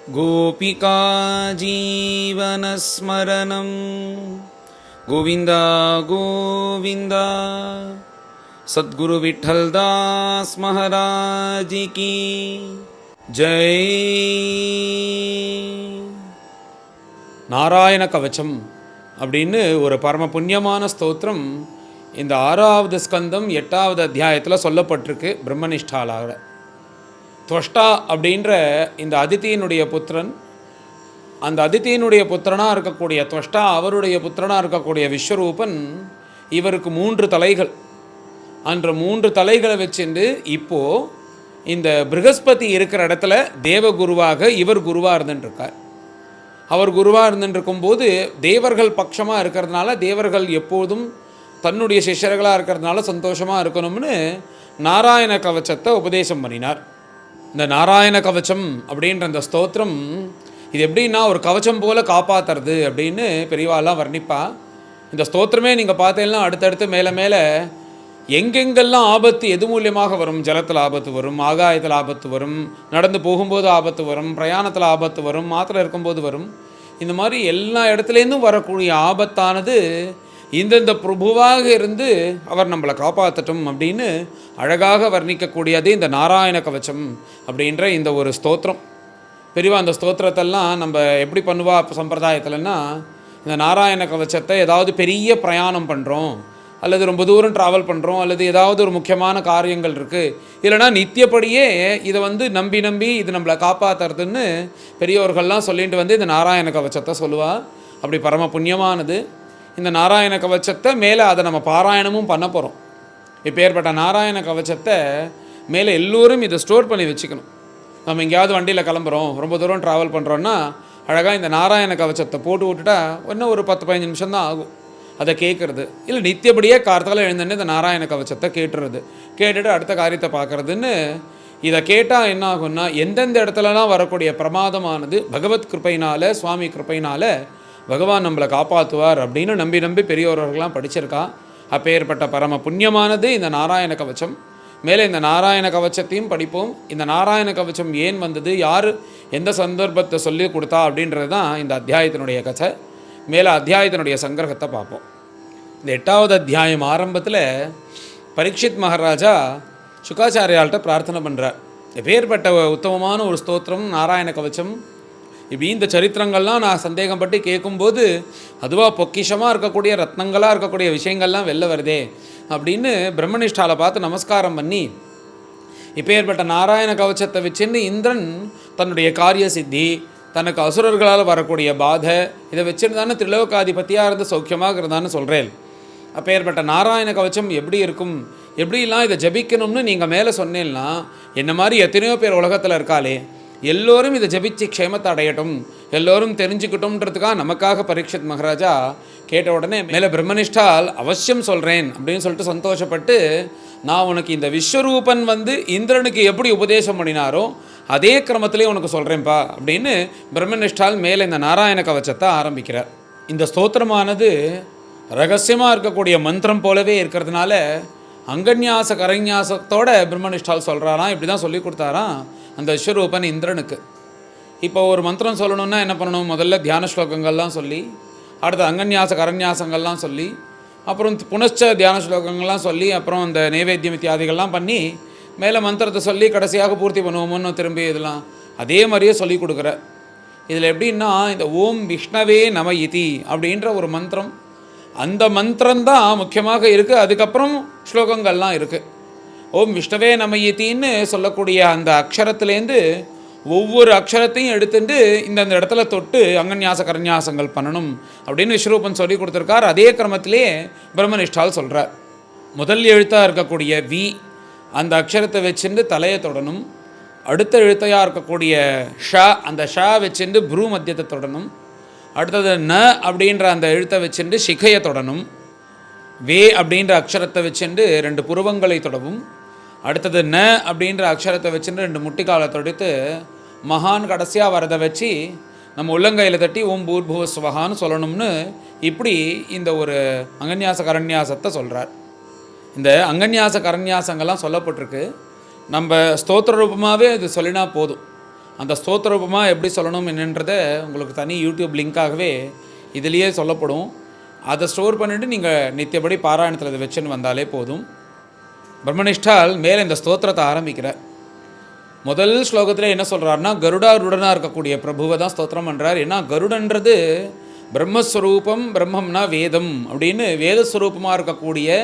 गोपिका जीवनस्मरणं गोविन्द गोविन्द। सद्गुरु विठ्ठलदास महाराज की जय। நாராயண கவச்சம் அப்படின்னு ஒரு பரம புண்ணியமான ஸ்தோத்திரம் இந்த 6வது ஸ்கந்தம் 8வது அத்தியாயத்தில் சொல்லப்பட்டிருக்கு. பிரம்மனிஷ்டாலாக துவஷ்டா அப்படின்ற இந்த அதித்தியினுடைய புத்திரன், அந்த அதித்தியினுடைய புத்திரனாக இருக்கக்கூடிய துவஷ்டா அவருடைய புத்திரனாக இருக்கக்கூடிய விஸ்வரூபன், இவருக்கு 3 தலைகள். அன்ற 3 தலைகளை வச்சுட்டு இப்போது இந்த ப்ரகஸ்பதி இருக்கிற இடத்துல தேவகுருவாக இவர் குருவாக இருந்துட்டுருக்கார். அவர் குருவாக இருந்துட்டுருக்கும்போது தேவர்கள் பட்சமாக இருக்கிறதுனால, தேவர்கள் எப்போதும் தன்னுடைய சிஷ்யர்களாக இருக்கிறதுனால சந்தோஷமாக இருக்கணும்னு நாராயண கவச்சத்தை உபதேசம் பண்ணினார். இந்த நாராயண கவச்சம் அப்படின்ற அந்த ஸ்தோத்திரம் இது எப்படின்னா ஒரு கவச்சம் போல் காப்பாற்றுறது அப்படின்னு பெரியவாலாம் வர்ணிப்பா. இந்த ஸ்தோத்திரமே நீங்கள் பார்த்தீங்கன்னா அடுத்தடுத்து மேலே மேலே எங்கெங்கெல்லாம் ஆபத்து எது மூலியமாக வரும், ஜலத்தில் ஆபத்து வரும், ஆகாயத்தில் ஆபத்து வரும், நடந்து போகும்போது ஆபத்து வரும், பிரயாணத்தில் ஆபத்து வரும், மாத்திரை இருக்கும்போது வரும், இந்த மாதிரி எல்லா இடத்துலேருந்தும் வரக்கூடிய ஆபத்தானது இந்தந்த பிரபுவாக இருந்து அவர் நம்மளை காப்பாற்றட்டும் அப்படின்னு அழகாக வர்ணிக்கக்கூடியது இந்த நாராயண கவச்சம் அப்படின்ற இந்த ஒரு ஸ்தோத்திரம். பெரியவா அந்த ஸ்தோத்திரத்தெல்லாம் நம்ம எப்படி பண்ணுவா சம்பிரதாயத்தில்னா, இந்த நாராயண கவச்சத்தை ஏதாவது பெரிய பிரயாணம் பண்ணுறோம், அல்லது ரொம்ப தூரம் ட்ராவல் பண்ணுறோம், அல்லது ஏதாவது ஒரு முக்கியமான காரியங்கள் இருக்குது, இல்லைனா நித்தியப்படியே இதை நம்பி இது நம்மளை காப்பாற்றுறதுன்னு பெரியவர்கள்லாம் சொல்லிட்டு இந்த நாராயண கவச்சத்தை சொல்லுவாள். அப்படி பரம புண்ணியமானது இந்த நாராயண கவச்சத்தை. மேலே அதை நம்ம பாராயணமும் பண்ண போகிறோம். இப்போ ஏற்பட்ட நாராயண கவச்சத்தை மேலே எல்லோரும் இதை ஸ்டோர் பண்ணி வச்சுக்கணும். நம்ம எங்கேயாவது வண்டியில் கிளம்புறோம், ரொம்ப தூரம் ட்ராவல் பண்ணுறோன்னா அழகாக இந்த நாராயண கவச்சத்தை போட்டு விட்டுட்டா இன்னும் ஒரு 10-15 நிமிஷம் தான் ஆகும் அதை கேட்குறது. இல்லை நித்தியப்படியே காலத்தால் எழுந்துன்னு இந்த நாராயண கவச்சத்தை கேட்டுட்டு அடுத்த காரியத்தை பார்க்குறதுன்னு. இதை கேட்டால் என்ன ஆகும்னா, எந்தெந்த இடத்துலலாம் வரக்கூடிய பிரமாதமானது பகவத் கிருப்பையினால், சுவாமி கிருப்பையினால் பகவான் நம்மளை காப்பாற்றுவார் அப்படின்னு நம்பி பெரியவர்கள்லாம் படிச்சிருக்கா. அப்பேற்பட்ட பரம புண்ணியமானது இந்த நாராயண கவச்சம். மேலே இந்த நாராயண கவச்சத்தையும் படிப்போம். இந்த நாராயண கவச்சம் ஏன் வந்தது, யார் எந்த சந்தர்ப்பத்தை சொல்லி கொடுத்தா அப்படின்றது தான் இந்த அத்தியாயத்தினுடைய கதை. மேலே அத்தியாயத்தினுடைய சங்கிரகத்தை பார்ப்போம். இந்த 8வது அத்தியாயம் ஆரம்பத்தில் பரீட்சித் மகாராஜா சுகாச்சாரியால்கிட்ட பிரார்த்தனை பண்ணுறார். எப்பேற்பட்ட உத்தமமான ஒரு ஸ்தோத்திரம் நாராயண கவச்சம். இப்படி இந்த சரித்திரங்கள்லாம் நான் சந்தேகப்பட்டு கேட்கும்போது அதுவாக பொக்கிஷமாக இருக்கக்கூடிய ரத்னங்களாக இருக்கக்கூடிய விஷயங்கள்லாம் வெளில வருதே அப்படின்னு பிரம்மனிஷ்டாலை பார்த்து நமஸ்காரம் பண்ணி, இப்போ ஏற்பட்ட நாராயண கவச்சத்தை வச்சுன்னு இந்திரன் தன்னுடைய காரிய சித்தி, தனக்கு அசுரர்களால் வரக்கூடிய பாதை, இதை வச்சுன்னு தானே திரிலோகாதிபதியாக இருந்து சௌக்கியமாக இருந்தான்னு சொல்கிறேன். அப்போ ஏற்பட்ட நாராயண கவச்சம் எப்படி இருக்கும், எப்படிலாம் இதை ஜபிக்கணும்னு நீங்கள் மேலே சொன்னேன்னா, என்ன மாதிரி எத்தனையோ பேர் உலகத்தில் இருக்காளே, எல்லோரும் இதை ஜபிச்சு க்ஷேமத்தை அடையட்டும், எல்லோரும் தெரிஞ்சுக்கிட்டோம்ன்றதுக்காக நமக்காக பரீட்சித் மகாராஜா கேட்ட உடனே மேலே பிரம்மனிஷ்டால் அவசியம் சொல்கிறேன் அப்படின்னு சொல்லிட்டு சந்தோஷப்பட்டு, நான் உனக்கு இந்த விஸ்வரூபன் இந்திரனுக்கு எப்படி உபதேசம் பண்ணினாரோ அதே கிரமத்திலே உனக்கு சொல்கிறேன்ப்பா அப்படின்னு பிரம்மனிஷ்டால் மேலே இந்த நாராயண கவச்சத்தை ஆரம்பிக்கிறார். இந்த ஸ்தோத்திரமானது ரகசியமாக இருக்கக்கூடிய மந்திரம் போலவே இருக்கிறதுனால அங்கன்யாச கரன்யாசத்தோட பிரம்மனிஷ்டால் சொல்கிறாராம். இப்படி தான் சொல்லி கொடுத்தாராம் அந்த விஸ்வரூபன் இந்திரனுக்கு. இப்போ ஒரு மந்திரம் சொல்லணுன்னா என்ன பண்ணணும், முதல்ல தியான ஸ்லோகங்கள்லாம் சொல்லி, அடுத்த அங்கன்யாச கரன்யாசங்கள்லாம் சொல்லி, அப்புறம் புனச்ச தியான ஸ்லோகங்கள்லாம் சொல்லி, அப்புறம் அந்த நைவேத்தியம் இத்தியாதிகள்லாம் பண்ணி மேலே மந்திரத்தை சொல்லி கடைசியாக பூர்த்தி பண்ணுவோமோன்னு திரும்பி இதெல்லாம் அதே மாதிரியே சொல்லி கொடுக்குற. இதில் எப்படின்னா, இந்த ஓம் விஷ்ணவே நம இதி அப்படின்ற ஒரு மந்திரம், அந்த மந்திரம்தான் முக்கியமாக இருக்குது. அதுக்கப்புறம் ஸ்லோகங்கள்லாம் இருக்குது. ஓம் விஷ்ணவே நம இத்தின்னு சொல்லக்கூடிய அந்த அக்ஷரத்துலேருந்து ஒவ்வொரு அக்ஷரத்தையும் எடுத்துட்டு இந்தந்த இடத்துல தொட்டு அங்கன்யாச கரன்யாசங்கள் பண்ணணும் அப்படின்னு விஸ்வரூபன் சொல்லி கொடுத்துருக்கார். அதே கிரமத்திலே பிரம்மனிஷ்டால் சொல்கிறார். முதல் எழுத்தாக இருக்கக்கூடிய வி அந்த அக்ஷரத்தை வச்சுட்டு தலையை தொடணும். அடுத்த எழுத்தையாக இருக்கக்கூடிய ஷ அந்த ஷா வச்சுட்டு ப்ரூ மத்தியத்தை தொடணும். அடுத்தது ந அப்படின்ற அந்த எழுத்தை வச்சுட்டு சிகையை தொடணும். வே அப்படின்ற அக்ஷரத்தை வச்சுட்டு 2 புருவங்களை தொடவும். அடுத்தது ந அப்படின்ற அக்ஷரத்தை வச்சுட்டு 2 முட்டிக்காலை தொடுத்து மகான் கடைசியாக வரதை வச்சு நம்ம உள்ளங்கையில் தட்டி ஓம் பூர்புவ ஸ்வஹான்னு சொல்லணும்னு இப்படி இந்த ஒரு அங்கன்யாச கரன்யாசத்தை சொல்கிறார். இந்த அங்கன்யாச கரன்யாசங்கள்லாம் சொல்லப்பட்டிருக்கு. நம்ம ஸ்தோத்திர ரூபமாகவே இது சொல்லினா போதும். அந்த ஸ்தோத்திர ரூபமாக எப்படி சொல்லணும் என்னன்றதை உங்களுக்கு தனி யூடியூப் லிங்காகவே இதுலேயே சொல்லப்படும். அதை ஸ்டோர் பண்ணிவிட்டு நீங்கள் நித்தியபடி பாராயணத்தில் அதை வச்சுன்னு வந்தாலே போதும். பிரம்மனிஷ்டால் மேலே இந்த ஸ்தோத்திரத்தை ஆரம்பிக்கிறார். முதல் ஸ்லோகத்தில் என்ன சொல்கிறாருன்னா, கருடாருடனாக இருக்கக்கூடிய பிரபுவை தான் ஸ்தோத்திரம் பண்ணுறார். ஏன்னா கருடன்றது பிரம்மஸ்வரூபம், பிரம்மம்னா வேதம் அப்படின்னு வேதஸ்வரூபமாக இருக்கக்கூடிய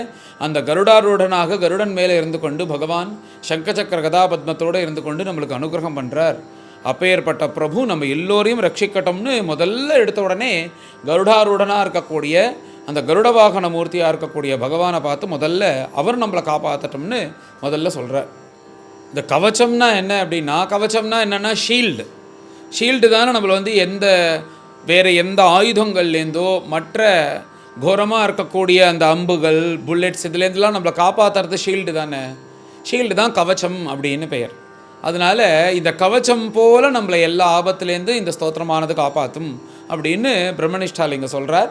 அந்த கருடாருடனாக கருடன் மேலே இருந்து கொண்டு பகவான் சங்கச்சக்கர கதாபத்மத்தோடு இருந்து கொண்டு நம்மளுக்கு அனுகிரகம் பண்ணுறார். அப்பேற்பட்ட பிரபு நம்ம எல்லோரையும் ரட்சிக்கட்டும்னு முதல்ல எடுத்த உடனே கருடாருடனாக இருக்கக்கூடிய அந்த கருட வாகன மூர்த்தியாக இருக்கக்கூடிய பகவானை பார்த்து முதல்ல அவர் நம்மளை காப்பாற்றட்டும்னு முதல்ல சொல்கிறார். இந்த கவச்சம்னா என்ன அப்படின்னா, கவச்சம்னா என்னென்னா ஷீல்டு தானே நம்மளை வந்து வேறு எந்த ஆயுதங்கள்லேருந்தோ மற்ற கோரமாக இருக்கக்கூடிய அந்த அம்புகள், புல்லெட்ஸ் இதுலேருந்துலாம் நம்மளை காப்பாற்றுறது ஷீல்டு தானே. ஷீல்டு தான் கவச்சம் அப்படின்னு பெயர். அதனால் இந்த கவச்சம் போல் நம்மளை எல்லா ஆபத்துலேருந்து இந்த ஸ்தோத்திரமானது காப்பாற்றும் அப்படின்னு பிரம்மனிஷ்டாலிங்க சொல்கிறார்.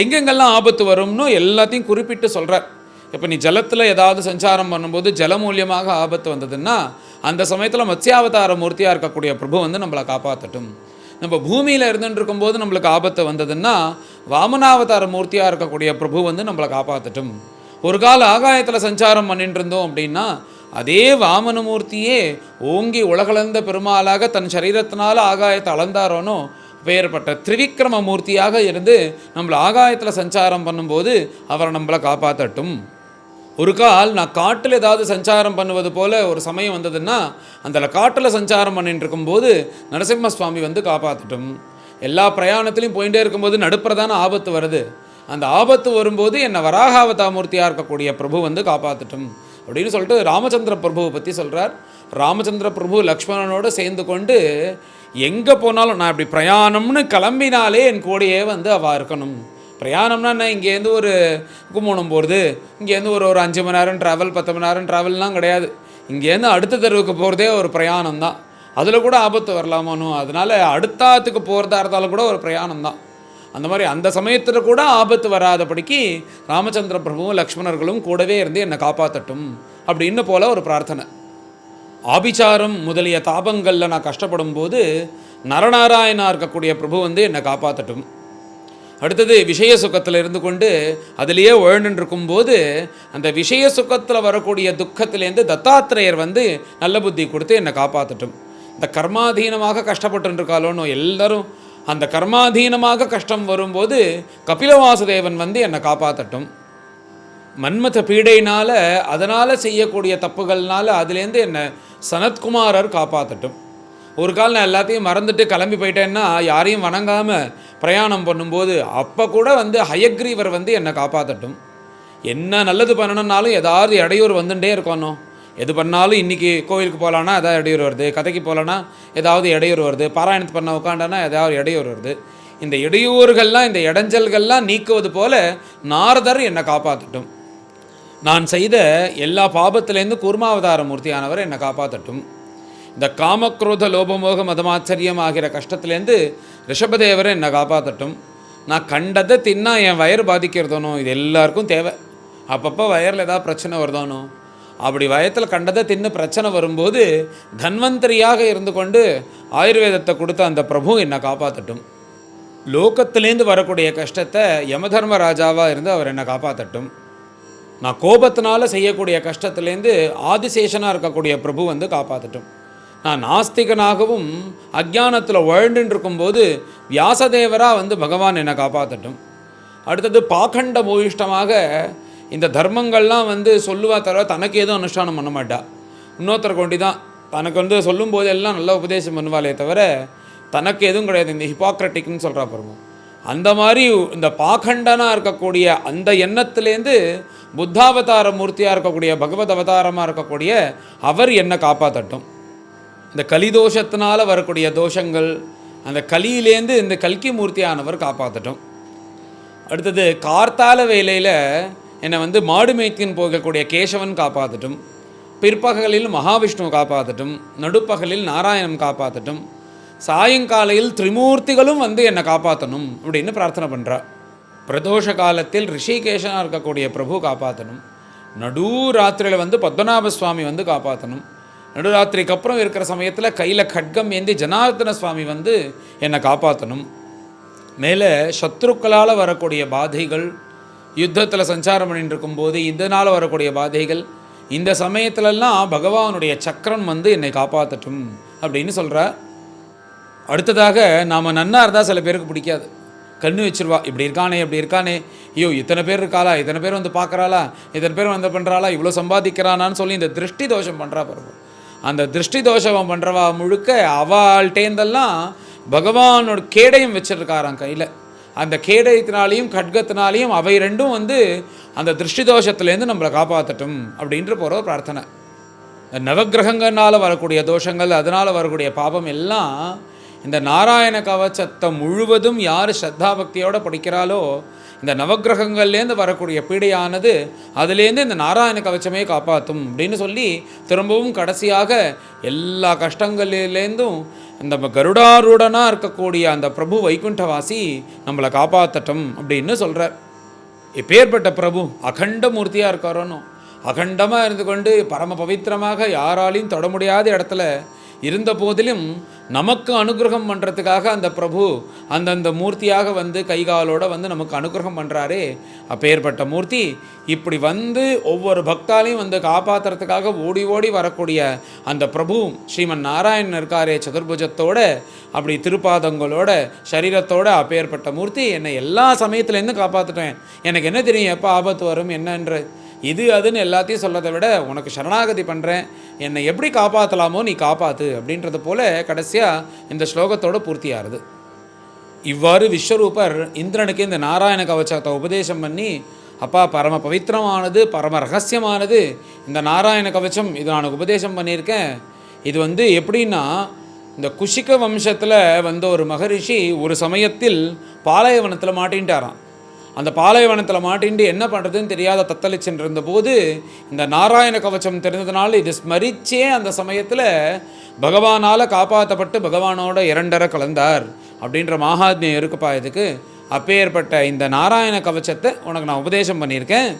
எங்கெங்கெல்லாம் ஆபத்து வரும்னு எல்லாத்தையும் குறிப்பிட்டு சொல்கிறார். இப்போ நீ ஜலத்தில் ஏதாவது சஞ்சாரம் பண்ணும்போது ஜல மூலியமாக ஆபத்து வந்ததுன்னா அந்த சமயத்தில் மத்ஸ்யாவதார மூர்த்தியாக இருக்கக்கூடிய பிரபு வந்து நம்மளை காப்பாற்றட்டும். நம்ம பூமியில் இருந்துட்டு இருக்கும்போது நம்மளுக்கு ஆபத்து வந்ததுன்னா வாமனாவதார மூர்த்தியாக இருக்கக்கூடிய பிரபு வந்து நம்மளை காப்பாற்றட்டும். ஒரு கால ஆகாயத்தில் சஞ்சாரம் பண்ணிட்டு இருந்தோம் அப்படின்னா அதே வாமனமூர்த்தியே ஓங்கி உலகளந்த பெருமாளாக தன் சரீரத்தினால ஆகாயத்தை அளந்தாரோனோ வேறுபட்ட திரிவிக்ரம மூர்த்தியாக இருந்து நம்மளை ஆகாயத்தில் சஞ்சாரம் பண்ணும்போது அவரை நம்மளை காப்பாற்றட்டும். ஒரு கால் நான் காட்டில் ஏதாவது சஞ்சாரம் பண்ணுவது போல் ஒரு சமயம் வந்ததுன்னா அந்த காட்டில் சஞ்சாரம் பண்ணிட்டு இருக்கும்போது நரசிம்ம சுவாமி வந்து காப்பாற்றட்டும். எல்லா பிரயாணத்துலையும் போயிட்டே இருக்கும்போது நடுப்புறதான ஆபத்து வருது. அந்த ஆபத்து வரும்போது என்னை வராகாவதாமூர்த்தியாக இருக்கக்கூடிய பிரபு வந்து காப்பாற்றட்டும் அப்படின்னு சொல்லிட்டு ராமச்சந்திர பிரபுவை பற்றி சொல்கிறார். ராமச்சந்திர பிரபு லக்ஷ்மணனோடு சேர்ந்து கொண்டு எங்கே போனாலும் நான் இப்படி பிரயாணம்னு கிளம்பினாலே என் கூடையே வந்து அவள் இருக்கணும். பிரயாணம்னா என்ன, இங்கேருந்து ஒரு கும்போணம் போகிறது, இங்கேருந்து ஒரு 5 மணி நேரம் ட்ராவல், 10 மணி நேரம் ட்ராவல்லாம் கிடையாது. இங்கேருந்து அடுத்த தெருவுக்கு போகிறதே ஒரு பிரயாணம் தான். அதில் கூட ஆபத்து வரலாமானோ, அதனால் அடுத்தாத்துக்கு போகிறதா இருந்தாலும் கூட ஒரு பிரயாணம் தான். அந்த மாதிரி அந்த சமயத்தில் கூட ஆபத்து வராதபடிக்கு ராமச்சந்திர பிரபுவும் லக்ஷ்மணர்களும் கூடவே இருந்து என்னை காப்பாற்றட்டும் அப்படின்னு போல் ஒரு பிரார்த்தனை. ஆபிச்சாரம் முதலிய தாபங்களில் நான் கஷ்டப்படும் போது நரநாராயணா இருக்கக்கூடிய பிரபு வந்து என்னை காப்பாற்றட்டும். அடுத்தது விஷய சுகத்தில் இருந்து கொண்டு அதிலேயே உழண்டு இருக்கும்போது அந்த விஷய சுகத்தில் வரக்கூடிய துக்கத்திலேருந்து தத்தாத்திரேயர் வந்து நல்ல புத்தி கொடுத்து என்னை காப்பாற்றட்டும். இந்த கர்மாதீனமாக கஷ்டப்பட்டுருக்காளோன்னு எல்லாரும் அந்த கர்மாதீனமாக கஷ்டம் வரும்போது கபிலவாசுதேவன் வந்து என்னை காப்பாற்றட்டும். மன்மத பீடையினால் அதனால் செய்யக்கூடிய தப்புகள்னால அதுலேருந்து என்னை சனத்குமாரர் காப்பாற்றட்டும். ஒரு கால் நான் எல்லாத்தையும் மறந்துட்டு கிளம்பி போயிட்டேன்னா யாரையும் வணங்காமல் பிரயாணம் பண்ணும்போது அப்போ கூட வந்து ஹயக்ரீவர் வந்து என்னை காப்பாற்றட்டும். என்ன நல்லது பண்ணணுன்னாலும் ஏதாவது இடையூறு வந்துட்டே இருக்கணும். எது பண்ணாலும் இன்றைக்கி கோவிலுக்கு போகலான்னா ஏதாவது இடையூறு வருது, கதைக்கு போகலான்னா ஏதாவது இடையூறு வருது, பாராயணத்து பண்ண உட்காண்டானா ஏதாவது இடையூறு வருது. இந்த இடையூறுகள்லாம் இந்த இடைஞ்சல்கள்லாம் நீக்குவது போல நாரதர் என்னை காப்பாற்றட்டும். நான் செய்த எல்லா பாபத்திலேருந்து கூர்மாவதார மூர்த்தியானவர் என்னை காப்பாற்றட்டும். இந்த காமக்ரோத லோபமோக மதமாச்சரியம் ஆகிற கஷ்டத்துலேருந்து ரிஷபதேவரை என்னை காப்பாற்றட்டும். நான் கண்டதை தின்னா என் வயிறு பாதிக்கிறதானோ, இது எல்லாருக்கும் தேவை. அப்பப்போ வயரில் ஏதாவது பிரச்சனை வருதானோ, அப்படி வயத்தில் கண்டதை தின்னு பிரச்சனை வரும்போது தன்வந்தரியாக இருந்து கொண்டு ஆயுர்வேதத்தை கொடுத்த அந்த பிரபு என்னை காப்பாற்றட்டும். லோகத்திலேருந்து வரக்கூடிய கஷ்டத்தை யமதர்மராஜாவாக இருந்து அவர் என்னை காப்பாற்றட்டும். நான் கோபத்தினால செய்யக்கூடிய கஷ்டத்துலேருந்து ஆதிசேஷனாக இருக்கக்கூடிய பிரபு வந்து காப்பாற்றட்டும். நான் நாஸ்திகனாகவும் அஜ்ஞானத்தில் உழண்டுன்னு இருக்கும்போது வியாசதேவராக வந்து பகவான் என்னை காப்பாற்றட்டும். அடுத்தது பாகண்ட பூயிஷ்டமாக இந்த தர்மங்கள்லாம் வந்து சொல்லுவா தவிர தனக்கு எதுவும் அனுஷ்டானம் பண்ண மாட்டா. இன்னொருத்தர் கொண்டு தான் தனக்கு வந்து சொல்லும் போதெல்லாம் நல்லா உபதேசம் பண்ணுவாளே தவிர தனக்கு எதுவும் கிடையாது. இந்த ஹிப்பாக்ரட்டிக்னு சொல்கிறா பாருங்க, அந்த மாதிரி இந்த பாகண்டனாக இருக்கக்கூடிய அந்த எண்ணத்துலேருந்து புத்தாவதார மூர்த்தியாக இருக்கக்கூடிய பகவத் அவதாரமாக இருக்கக்கூடிய அவர் என்னை காப்பாற்றட்டும். இந்த கலிதோஷத்தினால் வரக்கூடிய தோஷங்கள் அந்த கலியிலேருந்து இந்த கல்கி மூர்த்தியானவர் காப்பாற்றட்டும். அடுத்தது கார்த்தால வேலையில் என்னை வந்து மாடு மேய்க்கின்னு போகக்கூடிய கேசவன் காப்பாற்றட்டும். பிற்பகலில் மகாவிஷ்ணு காப்பாற்றட்டும். நடுப்பகலில் நாராயணன் காப்பாற்றட்டும். சாயங்காலையில் திரிமூர்த்திகளும் வந்து என்னை காப்பாற்றணும் அப்படின்னு பிரார்த்தனை பண்ணுறார். பிரதோஷ காலத்தில் ரிஷிகேஷனாக இருக்கக்கூடிய பிரபு காப்பாற்றணும். நடு ராத்திரியில் வந்து பத்மநாப சுவாமி வந்து காப்பாற்றணும். நடுராத்திரிக்கு அப்புறம் இருக்கிற சமயத்தில் கையில் கட்கம் ஏந்தி ஜனார்தன சுவாமி வந்து என்னை காப்பாற்றணும். மேலே சத்ருக்களால் வரக்கூடிய பாதைகள், யுத்தத்தில் சஞ்சாரம் பண்ணிட்டு இருக்கும்போது இதனால் வரக்கூடிய பாதைகள், இந்த சமயத்திலெல்லாம் பகவானுடைய சக்கரம் வந்து என்னை காப்பாற்றட்டும் அப்படின்னு சொல்கிறார். அடுத்ததாக நாம் நன்னா இருந்தால் சில பேருக்கு பிடிக்காது, கண்ணு வச்சிருவா, இப்படி இருக்கானே இப்படி இருக்கானே, ஐயோ இத்தனை பேர் இருக்காளா, இத்தனை பேர் வந்து பார்க்குறாளா, இத்தனை பேர் வந்து பண்ணுறாளா, இவ்வளோ சம்பாதிக்கிறானான்னு சொல்லி இந்த திருஷ்டி தோஷம் பண்ணுறா பாருங்க. அந்த திருஷ்டி தோஷம் பண்ணுறவா முழுக்க அவள்கிட்டேருந்தெல்லாம் பகவானோட கேடயம் வச்சிருக்காராம் கையில். அந்த கேடயத்தினாலையும் கட்கத்தினாலையும் அவை ரெண்டும் வந்து அந்த திருஷ்டி தோஷத்துலேருந்து நம்மளை காப்பாற்றட்டும் அப்படின்ற போகிற பிரார்த்தனை. நவக்கிரகங்களால் வரக்கூடிய தோஷங்கள், அதனால் வரக்கூடிய பாபம் எல்லாம் இந்த நாராயண கவச்சத்தை முழுவதும் யார் ஸ்ரத்தா பக்தியோடு படிக்கிறாளோ இந்த நவக்கிரகங்கள்லேருந்து வரக்கூடிய பீடையானது அதுலேருந்து இந்த நாராயண கவச்சமே காப்பாற்றும் அப்படின்னு சொல்லி திரும்பவும் கடைசியாக எல்லா கஷ்டங்கள்லேருந்தும் இந்த கருடாரூடனாக இருக்கக்கூடிய அந்த பிரபு வைகுண்டவாசி நம்மளை காப்பாற்றட்டும் அப்படின்னு சொல்கிறார். இப்பேற்பட்ட பிரபு அகண்ட மூர்த்தியாக இருக்காரோன்னு, அகண்டமாக இருந்து கொண்டு பரம பவித்திரமாக யாராலையும் தொட முடியாத இடத்துல இருந்த போதிலும் நமக்கு அனுகிரகம் பண்ணுறதுக்காக அந்த பிரபு அந்தந்த மூர்த்தியாக வந்து கைகாலோடு வந்து நமக்கு அனுகிரகம் பண்ணுறாரே, அப்பேற்பட்ட மூர்த்தி இப்படி வந்து ஒவ்வொரு பக்தாலையும் வந்து காப்பாற்றுறதுக்காக ஓடி ஓடி வரக்கூடிய அந்த பிரபு ஸ்ரீமன் நாராயணன் இருக்காரே சதுர்புஜத்தோட, அப்படி திருப்பாதங்களோட சரீரத்தோட அப்பேற்பட்ட மூர்த்தி என்னை எல்லா சமயத்துலேருந்து காப்பாற்றுட்டேன். எனக்கு என்ன தெரியும் எப்போ ஆபத்து வரும் என்னன்ற இது அதுன்னு எல்லாத்தையும் சொல்கிறத விட உனக்கு சரணாகதி பண்ணுறேன், என்னை எப்படி காப்பாற்றலாமோ நீ காப்பாற்று அப்படின்றது போல் கடைசியாக இந்த ஸ்லோகத்தோடு பூர்த்தியாகுது. இவ்வாறு விஸ்வரூபர் இந்திரனுக்கு இந்த நாராயண கவச்சத்தை உபதேசம் பண்ணி, அப்பா பரம பவித்திரமானது பரம ரகசியமானது இந்த நாராயண கவச்சம், இது நான் உபதேசம் பண்ணியிருக்கேன். இது வந்து எப்படின்னா, இந்த குஷிக வம்சத்தில் வந்த ஒரு மகரிஷி ஒரு சமயத்தில் பாலைவனத்தில் மாட்டின்ட்டாராம். அந்த பாலைவனத்தில் மாட்டின்ட்டு என்ன பண்ணுறதுன்னு தெரியாத தத்தளிச்சுட்டு போது இந்த நாராயண கவச்சம் தெரிந்ததுனால இது ஸ்மரிச்சே அந்த சமயத்தில் பகவானால் காப்பாற்றப்பட்டு பகவானோட இரண்டரை கலந்தார் அப்படின்ற மகாத்மியம் இருக்குப்பா இதுக்கு. அப்பேற்பட்ட இந்த நாராயண கவச்சத்தை உனக்கு நான் உபதேசம் பண்ணியிருக்கேன்.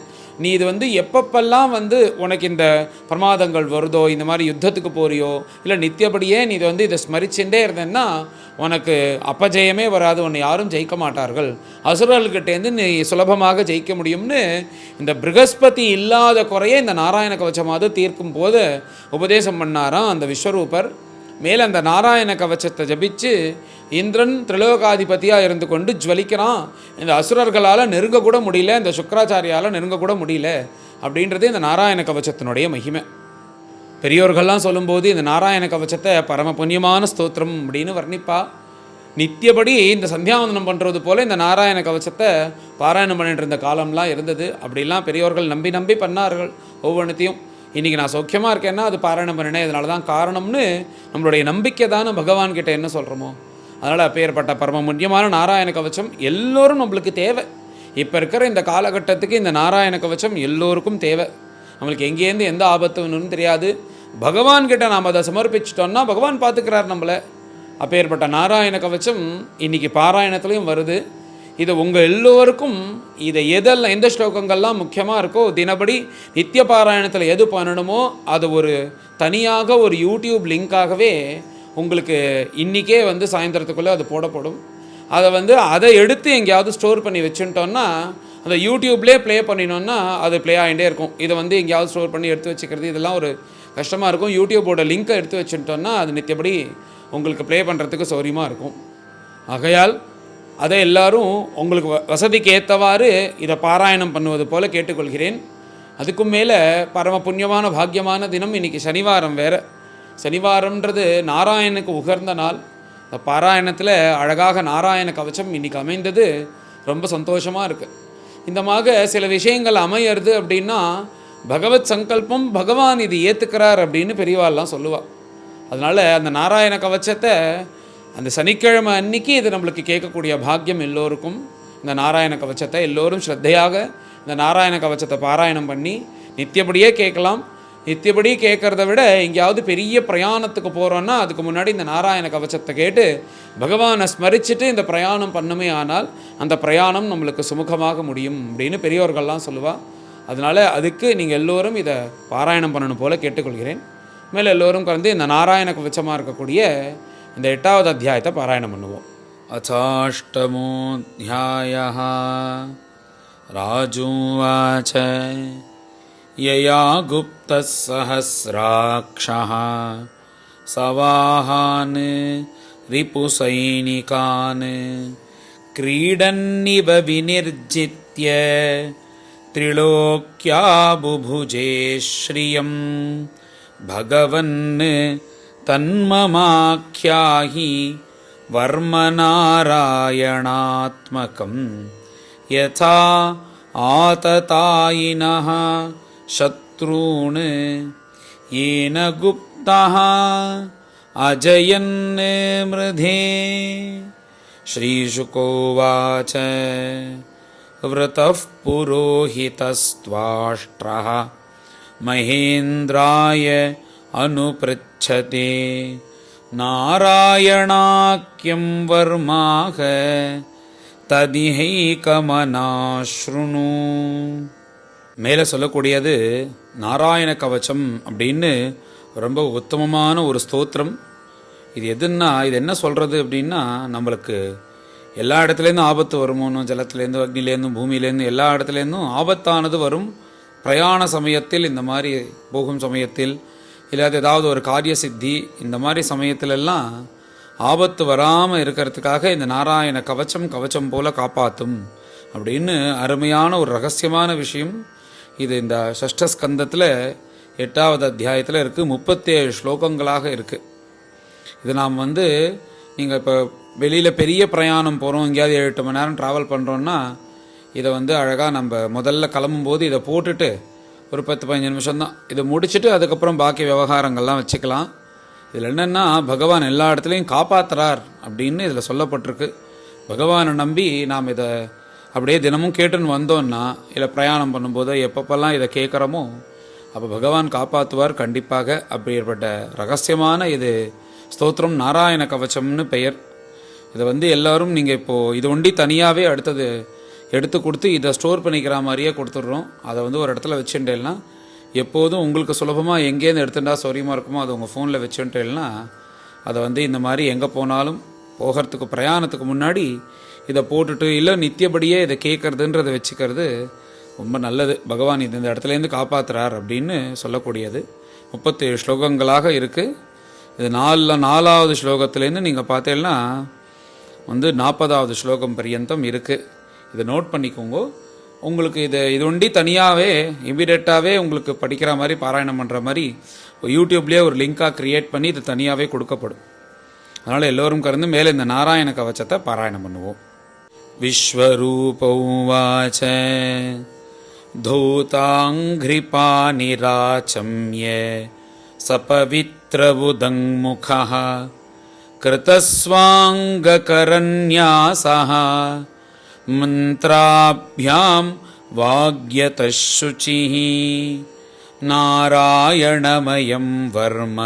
நீ இது வந்து எப்பப்பெல்லாம் வந்து உனக்கு இந்த பிரமாதங்கள் வருதோ, இந்த மாதிரி யுத்தத்துக்கு போறியோ, இல்லை நித்தியப்படியே நீ இது வந்து இதை ஸ்மரிச்சுட்டே இருந்தேன்னா உனக்கு அப்பஜெயமே வராது, உன்னை யாரும் ஜெயிக்க மாட்டார்கள், அசுரர்கள்கிட்டேருந்து நீ சுலபமாக ஜெயிக்க முடியும்னு இந்த ப்ரகஸ்பதி இல்லாத குறையே இந்த நாராயண கவச்சமாவது தீர்க்கும் போது உபதேசம் பண்ணாராம் அந்த விஸ்வரூபர். மேலே அந்த நாராயண கவச்சத்தை ஜபிச்சு இந்திரன் திரிலோகாதிபதியாக இருந்து கொண்டு ஜுவலிக்கிறான். இந்த அசுரர்களால் நெருங்கக்கூட முடியல, இந்த சுக்கராச்சாரியால் நெருங்கக்கூட முடியல அப்படின்றது இந்த நாராயண கவச்சத்தினுடைய மகிமை. பெரியோர்கள்லாம் சொல்லும்போது இந்த நாராயண கவச்சத்தை பரம புண்ணியமான ஸ்தோத்திரம் அப்படின்னு வர்ணிப்பா. நித்தியபடி இந்த சந்தியாவந்தனம் பண்ணுறது போல் இந்த நாராயண கவச்சத்தை பாராயணம் பண்ணிட்டு இருந்த காலம்லாம் இருந்தது. அப்படிலாம் பெரியோர்கள் நம்பி நம்பி பண்ணார்கள் ஒவ்வொன்றத்தையும். இன்றைக்கி நான் சௌக்கியமாக இருக்கேன்னா அது பாராயணம் பண்ணினேன், இதனால தான் காரணம்னு நம்மளுடைய நம்பிக்கை தானே பகவான்கிட்ட என்ன சொல்கிறோமோ. அதனால் அப்பேற்பட்ட பரம முக்கியமான நாராயண கவச்சம் எல்லோரும் நம்மளுக்கு தேவை. இப்போ இருக்கிற இந்த காலகட்டத்துக்கு இந்த நாராயண கவச்சம் எல்லோருக்கும் தேவை. நம்மளுக்கு எங்கேருந்து எந்த ஆபத்துன்னு தெரியாது. பகவான்கிட்ட நாம் அதை சமர்ப்பிச்சிட்டோம்னா பகவான் பார்த்துக்கிறார் நம்மளை. அப்பேற்பட்ட நாராயண கவச்சம் இன்றைக்கி பாராயணத்துலேயும் வருது. இது உங்கள் எல்லோருக்கும் இதை எதெல்லாம் எந்த ஸ்லோகங்கள்லாம் முக்கியமாக இருக்கோ தினப்படி நித்திய பாராயணத்தில் எது பண்ணணுமோ அது ஒரு தனியாக ஒரு யூடியூப் லிங்காகவே உங்களுக்கு இன்றைக்கே வந்து சாயந்தரத்துக்குள்ளே அது போடப்படும். அதை எடுத்து எங்கேயாவது ஸ்டோர் பண்ணி வச்சுட்டோன்னா அந்த யூடியூப்லேயே ப்ளே பண்ணினோன்னா அது ப்ளே ஆகிட்டே இருக்கும். இதை வந்து எங்கேயாவது ஸ்டோர் பண்ணி எடுத்து வச்சுக்கிறது இதெல்லாம் ஒரு கஷ்டமாக இருக்கும். யூடியூபோட லிங்க்கை எடுத்து வச்சுட்டோன்னா அது நித்தியப்படி உங்களுக்கு ப்ளே பண்ணுறதுக்கு சௌரியமாக இருக்கும். ஆகையால் அதை எல்லாரும் உங்களுக்கு வசதிக்கு ஏற்றவாறு இதை பாராயணம் பண்ணுவது போல் கேட்டுக்கொள்கிறேன். அதுக்கும் மேலே பரம புண்ணியமான பாக்கியமான தினம் இன்றைக்கி சனிவாரம் வேறு. சனிவாரம்ன்றது நாராயணனுக்கு உகர்ந்த நாள். இந்த பாராயணத்தில் அழகாக நாராயண கவச்சம் இன்றைக்கி அமைந்தது ரொம்ப சந்தோஷமாக இருக்குது. இந்தமாக சில விஷயங்கள் அமையிறது அப்படின்னா பகவத் சங்கல்பம், பகவான் இது ஏற்றுக்கிறார் அப்படின்னு பெரியவாள்லாம் சொல்லுவாள். அதனால் அந்த நாராயண கவச்சத்தை அந்த சனிக்கிழமை அன்னைக்கு இது நம்மளுக்கு கேட்கக்கூடிய பாக்கியம் எல்லோருக்கும். இந்த நாராயண கவச்சத்தை எல்லோரும் ஸ்ரத்தையாக இந்த நாராயண கவச்சத்தை பாராயணம் பண்ணி நித்தியபடியே கேட்கலாம். நித்தியபடி கேட்குறத விட எங்கேயாவது பெரிய பிரயாணத்துக்கு போகிறோன்னா அதுக்கு முன்னாடி இந்த நாராயண கவச்சத்தை கேட்டு பகவானை ஸ்மரிச்சுட்டு இந்த பிரயாணம் பண்ணுமே ஆனால் அந்த பிரயாணம் நம்மளுக்கு சுமூகமாக முடியும் அப்படின்னு பெரியோர்கள்லாம் சொல்லுவாள். அதனால் அதுக்கு நீங்கள் எல்லோரும் இதை பாராயணம் பண்ணணும் போல் கேட்டுக்கொள்கிறேன். மேலே எல்லோரும் கலந்து இந்த நாராயண கவச்சமாக இருக்கக்கூடிய இந்த 8வது அத்தியாயத்தை பாராயணம் பண்ணுவோம். அசாஷ்டமோऽध्यायः ராஜுவாச்ச யயா குப்தः சஹஸ்ராக்ஷः சவாஹான் ரிபுசைனிகான் क्रीडन्निव विनिर्जित्य त्रिलोक्या बुभुजे श्रियं भगवन् तन्ममाख्याहि वर्मनारायणात्मकं यथा आततायिनः शत्रून् येन गुप्तः अजयन् मृधे. श्रीशुकोवाच वृतः पुरोहितस्त्वाष्ट्रः महेन्द्राय अनुपृच्छते नारायणाख्यं वर्माः तदिहैकमनाश्रुणु. மேலே சொல்லக்கூடியது நாராயண கவச்சம் அப்படின்னு ரொம்ப உத்தமமான ஒரு ஸ்தோத்திரம். இது எதுன்னா, இது என்ன சொல்கிறது அப்படின்னா, நம்மளுக்கு எல்லா இடத்துலேருந்தும் ஆபத்து வருமோன்னு, ஜலத்துலேருந்து, அக்னிலேருந்தும், பூமியிலேருந்து எல்லா இடத்துலேருந்தும் ஆபத்தானது வரும். பிரயாண சமயத்தில், இந்த மாதிரி போகும் சமயத்தில், இல்லாத ஏதாவது ஒரு காரிய சித்தி, இந்த மாதிரி சமயத்திலெல்லாம் ஆபத்து வராமல் இருக்கிறதுக்காக இந்த நாராயண கவச்சம் போல காப்பாற்றும் அப்படின்னு அருமையான ஒரு ரகசியமான விஷயம். இது இந்த ஷஷ்டஸ்கந்தத்தில் 8வது அத்தியாயத்தில் இருக்குது. 37 ஸ்லோகங்களாக இருக்குது. இது நாம் நீங்கள் இப்போ வெளியில் பெரிய பிரயாணம் போகிறோம், எங்கேயாவது 7-8 மணி நேரம் ட்ராவல் பண்ணுறோன்னா இதை அழகாக நம்ம முதல்ல கிளம்பும்போது இதை போட்டுட்டு ஒரு 10-15 நிமிஷம் தான் இதை முடிச்சுட்டு அதுக்கப்புறம் பாக்கி விவகாரங்கள்லாம் வச்சுக்கலாம். இதில் என்னென்னா, பகவான் எல்லா இடத்துலையும் காப்பாற்றுறார் அப்படின்னு இதில் சொல்லப்பட்டிருக்கு. பகவானை நம்பி நாம் இதை அப்படியே தினமும் கேட்டுன்னு வந்தோன்னா, இல்லை பிரயாணம் பண்ணும்போது எப்பப்பெல்லாம் இதை கேட்குறோமோ அப்போ பகவான் காப்பாற்றுவார் கண்டிப்பாக. அப்படிப்பட்ட ரகசியமான இது ஸ்தோத்திரம் நாராயண கவச்சம்னு பெயர். இதை எல்லாரும் நீங்கள் இப்போது இது ஒண்டி தனியாகவே அடுத்தது எடுத்து கொடுத்து இதை ஸ்டோர் பண்ணிக்கிற மாதிரியே கொடுத்துட்றோம். அதை ஒரு இடத்துல வச்சுட்டேன்னா எப்போதும் உங்களுக்கு சுலபமாக எங்கேருந்து எடுத்துட்டா சௌரியமாக இருக்குமோ அதை உங்கள் ஃபோனில் வச்சுட்டேன்னா அதை இந்த மாதிரி எங்கே போனாலும் போகிறதுக்கு பிரயாணத்துக்கு முன்னாடி இதை போட்டுட்டு, இல்லை நித்தியபடியே இதை கேட்குறதுன்றதை வச்சுக்கிறது ரொம்ப நல்லது. பகவான் இது இந்த இடத்துலேருந்து காப்பாற்றுறார் அப்படின்னு சொல்லக்கூடியது. 37 ஸ்லோகங்களாக இருக்குது. இது 4வது ஸ்லோகத்துலேருந்து நீங்கள் பார்த்தீங்கன்னா 40வது ஸ்லோகம் பரியந்தம் இருக்குது. இதை நோட் பண்ணிக்கோங்க. உங்களுக்கு இது ஒண்டி தனியாகவே இமீடியட்டாகவே உங்களுக்கு படிக்கிற மாதிரி பாராயணம் பண்ணுற மாதிரி யூடியூப்லேயே ஒரு லிங்காக க்ரியேட் பண்ணி இது தனியாகவே கொடுக்கப்படும். அதனால் எல்லோரும் கலந்து மேலே இந்த நாராயண கவச்சத்தை பாராயணம் பண்ணுவோம். விஸ்வரூபௌவாச धूताङ्घ्रिपानिराचम्य सपवित्रबुदङ्मुखः कृतस्वाङ्गकरन्यासः मन्त्राभ्यां वाग्यतः शुचिः नारायणमयं वर्म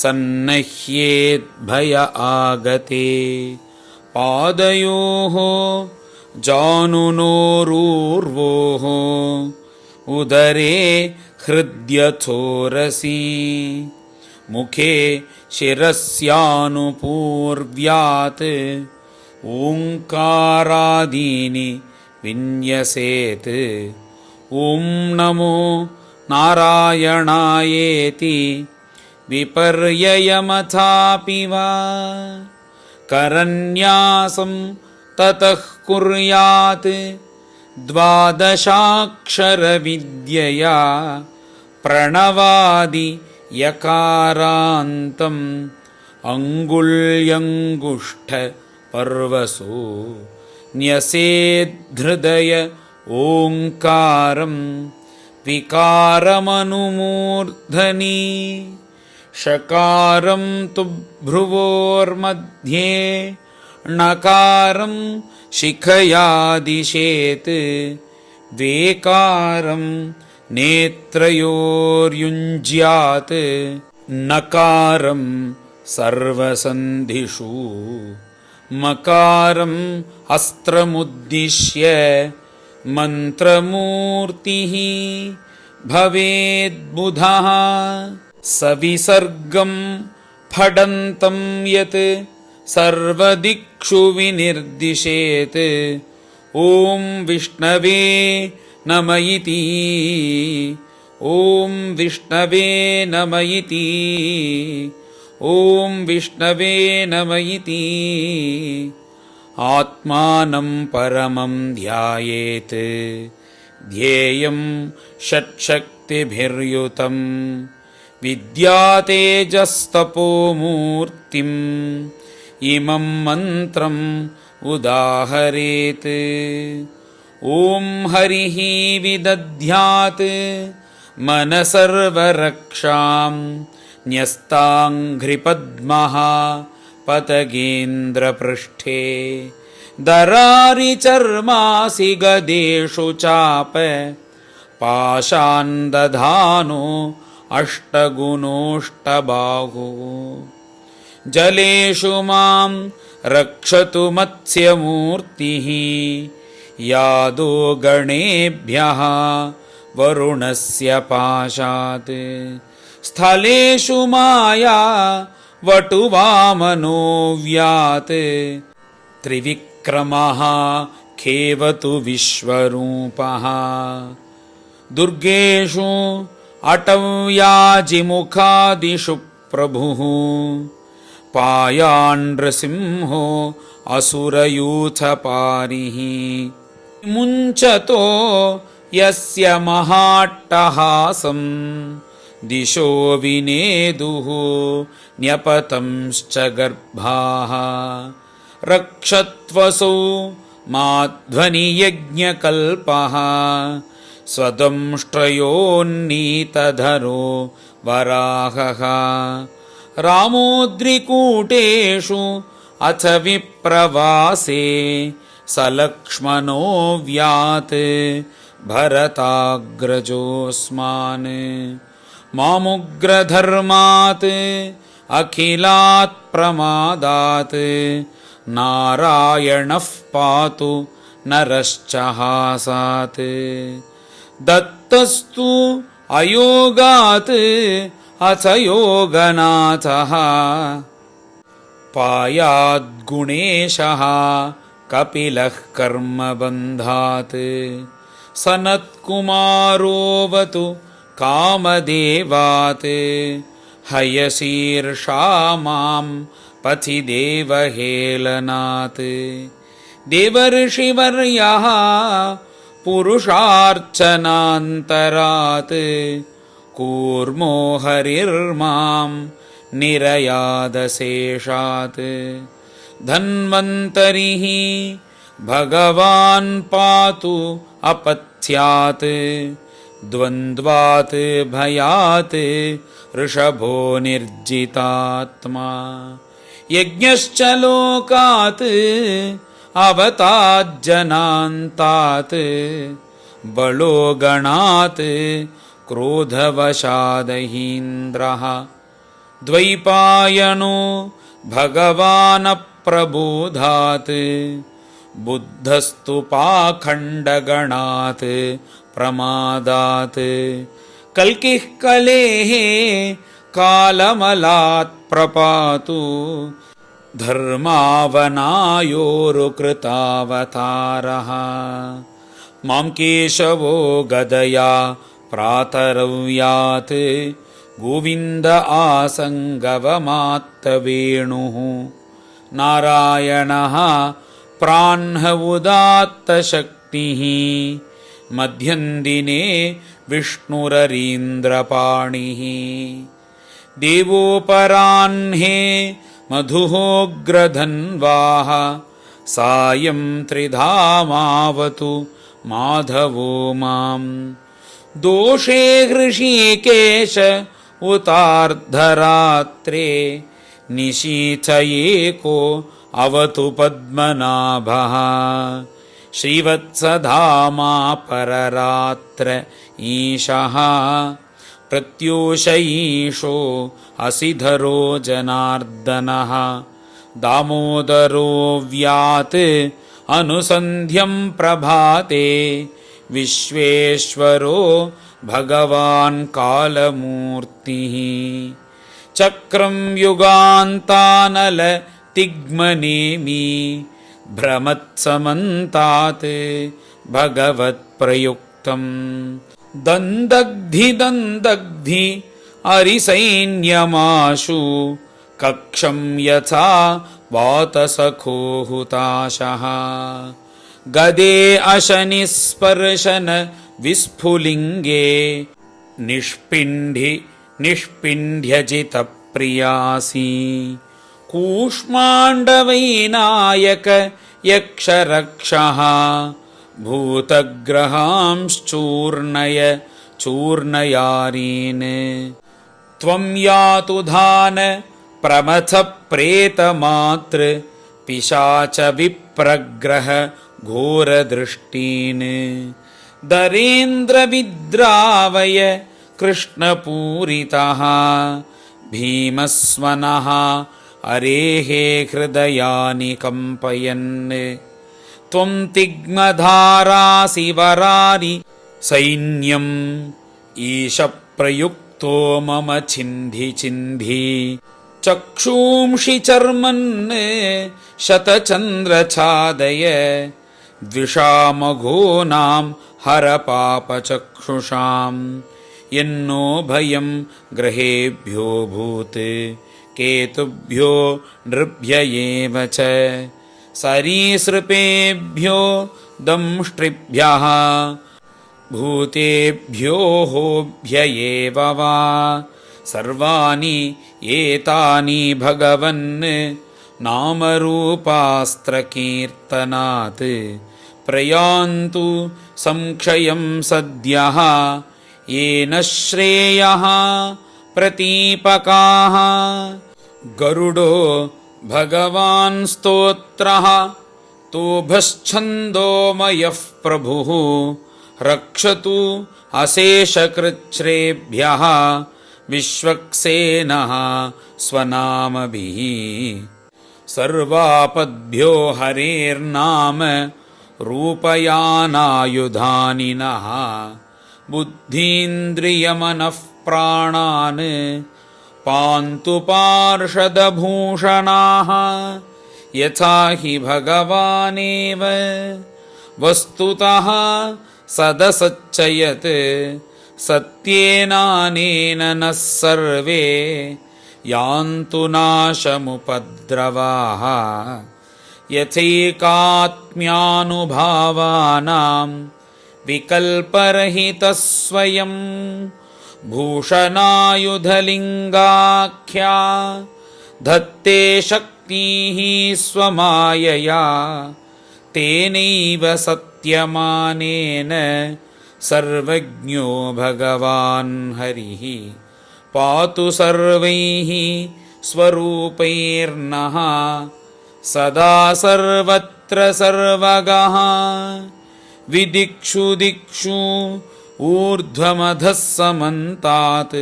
सन्नह्येद्भय आगते पादयोः जानुनोरूर्वोः उदरे हृद्यथोरसी मुखे शिरस्यानुपूर्व्यात् ओङ्कारादीनि विन्यसेत् ॐ नमो नारायणायेति विपर्ययमथापि वा करन्यासं ततः कुर्यात् द्वादशाक्षरविद्यया प्रणवादि यकारान्तम् अङ्गुल्यङ्गुष्ठ पर्वसु न्यसेद्धृदय ओङ्कारं विकारमनुमूर्धनि षकारं तु भ्रुवोर्मध्ये णकारं शिखयादिशेत् वेकारं नेत्रयोर्युञ्ज्यात् नकारं सर्वसन्धिषु मकारं अस्त्रमुद्दिश्य मन्त्रमूर्तिः भवेद्बुधः सविसर्गं फडन्तं यत् सर्वदिक्षु विनिर्दिशेत् ॐ विष्णवे नम इति ॐ विष्णवे नम इति ॐ विष्णवे नम इति आत्मानं परमं ध्यायेत् ध्येयं षट्शक्तिभिर्युतं विद्यातेजस्तपोमूर्तिम् इमं मन्त्रम् उदाहरेत् ॐ हरिः विदध्यात् मनसर्वरक्षां न्यस्ताङ्घ्रिपद्मः पतगेन्द्रपृष्ठे दरारिचर्मासि गदेषु चाप पाशान् दधानो अष्टगुणोऽष्टबाहु जलेषु मां रक्षतु मत्स्यमूर्तिः यादो गणेभ्यः वरुणस्य पाशात् स्थलेषु माया वटुवामनो व्यात् त्रिविक्रमः खेवतु विश्वरूपः दुर्गेषु अटव्याजिमुखादिषु प्रभुः पायान्नृसिंहो असुरयूथपारिः मुञ्चतो यस्य महाट्टहासं दिशो विनेदुः न्यपतंश्च गर्भाः रक्षत्वसौ माध्वनियज्ञकल्पः स्वदंष्ट्रयोन्नीतधरो वराहः रामोद्रिकूटेषु अथ विप्रवासे सलक्ष्मणो व्यात् भरताग्रजोऽस्मान् मामुग्रधर्मात् अखिलात् प्रमादात् नारायणः पातु नरश्च हासात् दत्तस्तु अयोगात् अथ योगनाथः पायाद्गुणेशः कपिलः कर्मबन्धात् सनत्कुमारोऽवतु कामदेवात् हयशीर्षा मां पथि देवहेलनात् देवर्षिवर्यः पुरुषार्चनान्तरात् कूर्मो हरिर्मां निरयादशेषात् धन्वन्तरिः भगवान् पातु अपथ्यात् द्वन्द्वात् भयात् ऋषभो निर्जितात्मा यज्ञश्च लोकात् अवताज्जनान्तात् बलो गणात् क्रोधवशादहीन्द्रः द्वैपायनो भगवानप्रबोधात् बुद्धस्तु पाखण्डगणात् प्रमादात् कल्किः कलेः कालमलात् प्रपातु धर्मावनायोरुकृतावतारः मां केशवो गदया प्रातरव्यात् गोविन्द आसङ्गवमात्तवेणुः नारायणः प्राह्न उदात्तशक्तिः मध्यन्दिने विष्णुररीन्द्रपाणिः देवोपराह्ने मधुहोग्रधन्वाः सायं त्रिधामावतु माधवो मां दोषे हृषीकेश उतार्धरात्रे निशीथयेको अवतु पद्मनाभः श्रीवत्सधामा पररात्र ईशः प्रत्यूषईशो असिधरो जनार्दनः दामोदरो व्यात् अनुसन्ध्यं प्रभाते विश्वेश्वरो भगवान् कालमूर्तिः चक्रं युगान्तानल तिग्मनेमि भ्रमत्समन्तात् भगवत्प्रयुक्तं दन्दग्धि दन्दग्धि अरिसैन्यमाशु कक्षं यथा वातसखो हुताशः गदे अशनिस्पर्शन विस्फुलिङ्गे निष्पिण्ड्यजितप्रियासि कूष्माण्डवैनायक यक्षरक्षः भूतग्रहांश्चूर्णय चूर्णयारीन् त्वं यातु धान प्रमथ प्रेतमातृ पिशाच विप्रग्रह घोरदृष्टीन् दरेन्द्रविद्रावय कृष्णपूरितः भीमस्वनः अरेः हृदयानि कम्पयन् त्वं तिग्मधारासि वरारि सैन्यम् ईश प्रयुक्तो मम छिन्धि छिन्धि चक्षूंषि चर्मन् शतचन्द्रछादय द्विषामघोनां हरपापचक्षुषाम् यन्नो भयं ग्रहेभ्यो भूत् केतुभ्यो नृभ्य एव च सरीसृपेभ्यो दंष्ट्रिभ्यः भूतेभ्यो होभ्य एव वा सर्वाणि एतानि भगवन् नामरूपास्त्रकीर्तनात् प्रयान्तु संक्षयं सद्यः येन श्रेयः प्रतीपकाः गरुडो भगवान् स्तोत्रः तोभश्छन्दोमयः प्रभुः रक्षतु अशेषकृच्छ्रेभ्यः विश्वक्सेनः स्वनामभिः सर्वापद्भ्यो हरेर्नाम रूपयानायुधानि नः बुद्धीन्द्रियमनः प्राणान् पान्तु पार्षदभूषणाः यथा हि भगवानेव वस्तुतः सदसच्चयत् सत्येनानेन नः सर्वे यान्तु नाशमुपद्रवाः यथैकात्म्यानुभावानां विकल्परहितः स्वयं भूषणायुधलिङ्गाख्या धत्ते शक्तिः स्वमायया तेनैव सत्यमानेन सर्वज्ञो भगवान् हरिः पातु सर्वैः स्वरूपैर्नः सदा सर्वत्र सर्वगः विदिक्षु दिक्षु ऊर्ध्वमधः समन्तात्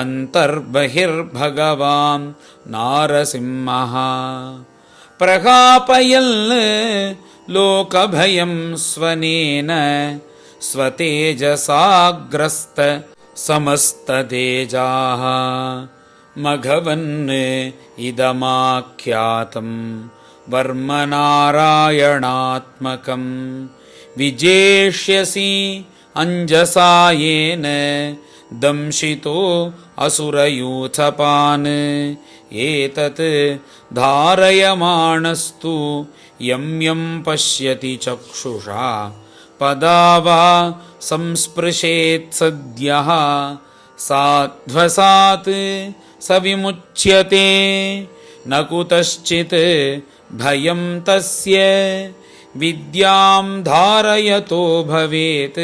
अन्तर्बहिर्भगवान् नारसिंहः प्रकापयन् लोकभयं स्वनेन स्वतेजसाग्रस्त समस्ततेजाः मघवन् इदमाख्यातं वर्मनारायणात्मकं विजेष्यसि अञ्जसा येन दंशितो असुरयूथपान् एतत् धारयमाणस्तु यं यं पश्यति चक्षुषा पदा वा संस्पृशेत् सद्यः साध्वसात् स विमुच्यते न कुतश्चित् भयं तस्य विद्यां धारयतो भवेत्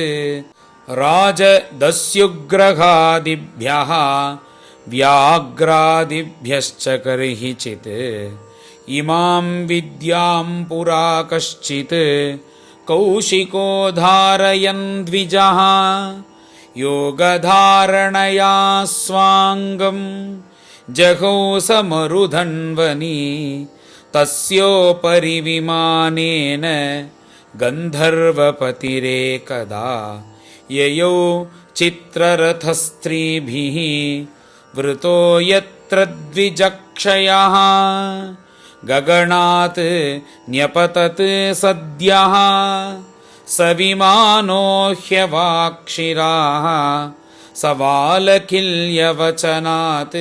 राजदस्युग्रहादिभ्यः व्याघ्रादिभ्यश्च कर्हिचित् इमां विद्यां पुरा कश्चित् कौशिको धारयन् द्विजः योगधारणया स्वाङ्गं जहौ समरुधन्वनि तस्योपरि विमानेन गन्धर्वपतिरेकदा ययौ चित्ररथस्त्रीभिः वृतो यत्र द्विजक्षयः गगनात् न्यपतत् सद्यः सविमानो ह्यवाक्षिराः सवालकिल्यवचनात्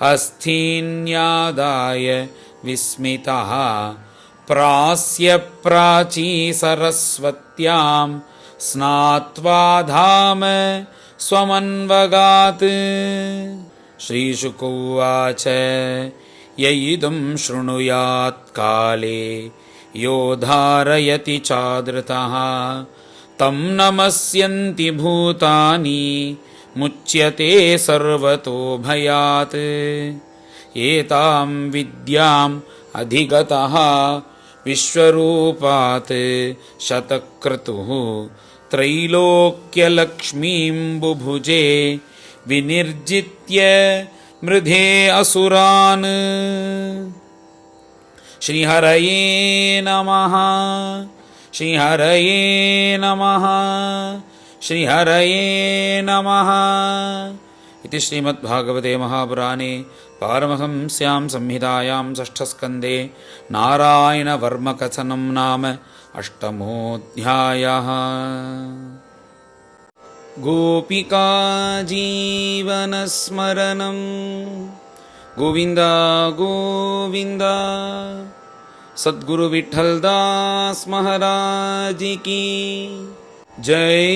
हस्तीन्यादाय विस्मितः प्रास्य प्राची सरस्वत्यां स्नात्वा धाम स्वमन्वगात्। श्रीशुक उवाच य इदं शृणुयात् काले यो धारयति चादृतः तं नमस्यन्ति भूतानि मुच्यते सर्वतो भयात्। एतां विद्याम् अधिगतः विश्वरूपात् शतक्रतुः त्रैलोक्यलक्ष्मीं बुभुजे विनिर्जित्य मृधे असुरान्। श्रीहरये नमः, श्रीहरये नमः, श्रीहरये नमः। इति श्रीमद्भागवते महापुराणे पारमहंस्यां संहितायां षष्ठस्कन्धे नारायणवर्मकथनं नाम अष्टमोऽध्यायः। गोपिका जीवनस्मरणं गोविन्द गोविन्द। सद्गुरु विठ्ठलदास महाराज की जय।